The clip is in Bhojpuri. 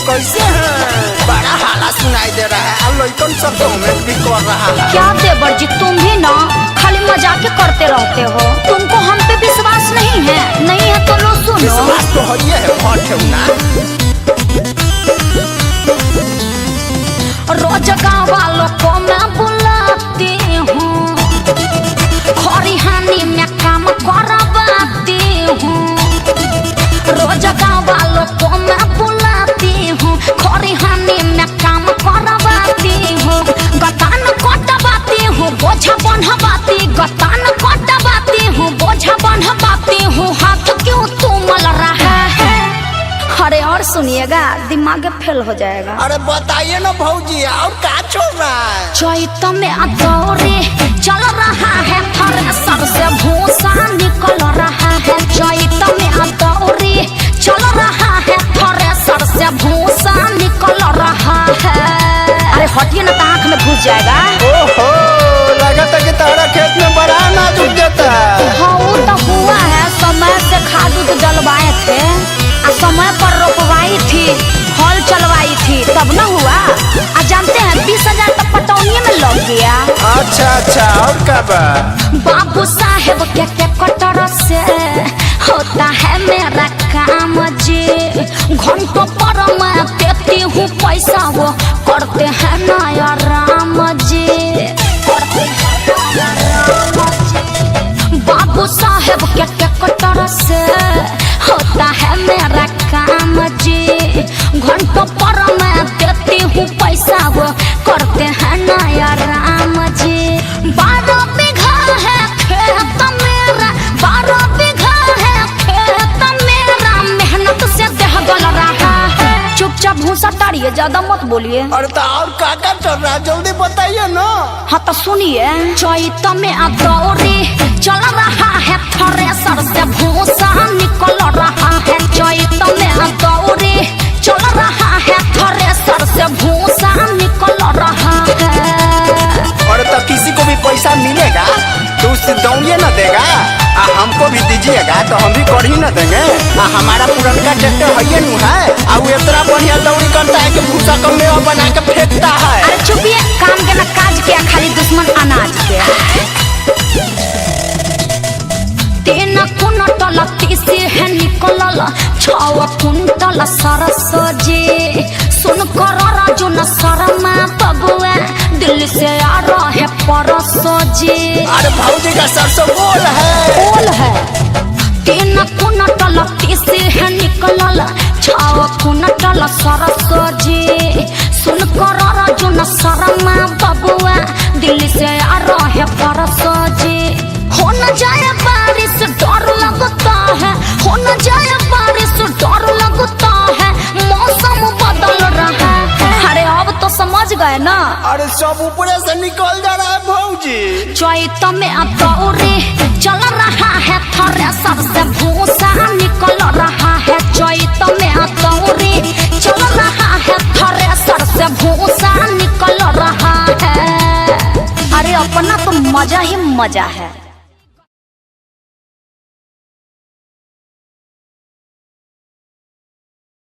कैसे हैं? बड़ा हाला सुनाई दे रहा है, लड़कन सब कमेंट भी कर रहा है। क्या देवर जी, तुम भी ना खाली मजाक करते रहते हो। तुमको हम पे विश्वास नहीं है? नहीं है तो लो सुनो। विश्वास तो है, रोज गाँव वालों को मैं बुलाती हूँ, खरिहानी में काम करवाती हूँ। रोज गाँव वालों को मैं बुलाती हूँ, खरिहानी में काम करवाती हूँ। गतान कटवाती हूँ, बोझा बन्हवाती, गतान कटवाती हूँ, बोझा बन्हवाती हूँ। हाथ क्यों तुमल रहा है? अरे और सुनिएगा, दिमाग फेल हो जाएगा। अरे बताइए ना भौजी, और क्या चल रहा है? चैत में दौरे चल रहा है, थ्रेसर से भूसा निकल रहा है। चैत में दौरे चल रहा है, थ्रेसर से भूसा निकल रहा है। अरे हटिए ना, आँख में घुस जाएगा। ओहो, लगा था कि तारा खेत में बड़ा अनाज उग जाता है। हाँ वो तो हुआ है, समय से खाद उद डलवाए थे, समय पर रोपवाई थी, हल चलवाई थी, तब न हुआ। जानते हैं 20,000 तक पटौनी में लग गया। अच्छा, और कब? बाबू साहेब के कटर से होता है मेरा काम जी। घंटों पर मैं देती हूँ पैसा, वो करते हैं नया राम जी। बाबू साहेब के कटर से होता है मेरा काम जी। घंटों पर मैं देती हूँ पैसा, वो करते हैं नया राम जी। 12 बीघा है खेत मेरा, 12 बीघा है खेत मेरा, मेहनत से देह गल रहा है। चुपचाप भूसा ताड़िए, ज्यादा मत बोलिए। अरे तो और क्या चल रहा है, जल्दी बताइए ना। हाँ तो सुनिए, चैत में दौरे चल रहा है, थ्रेसर से भूसा निकल रहा है। चैत में दौरे चल रहा है, थ्रेसर से भूसा निकल रहा है। और तो किसी को भी पैसा मिलेगा तो उससे दौड़िए न देगा, हमको भी दीजिएगा तो हम भी कर ही न देंगे। हमारा पुरनका ट्रैक्टर है नु है, और इतना बढ़िया दौड़ी करता है कि भूसा का मेवा बना के फेंकता है। अरे चुपिए, काम के ना काज किया, खाली दुश्मन अनाज के। 3 कुंटल तीसी है निकलल, 6 कुंटल सरस जी। सुन कर राजू न शर्मा बबुआ, दिल्ली से आ रहे परस जी। अरे भौजी का सरसों बोल है। 3 कुंटल तीसी है निकलल, 6 कुंटल सरस जी। सुन कर राजू न शर्मा बबुआ, दिल्ली से आ रहे परस जी। हो न जाए बारिश डर लगता है, हो न जाए बारिश डर लगता है, मौसम बदल रहा है। अरे अब तो समझ गए ना। अरे सब ऊपर से निकल जा रहा है भौजी। चैत में दौरे चल रहा है, थ्रेसर से भूसा निकल रहा है। चैत में दौरे चल रहा है, थ्रेसर से भूसा निकल रहा है। अरे अपना तो मजा ही मजा है।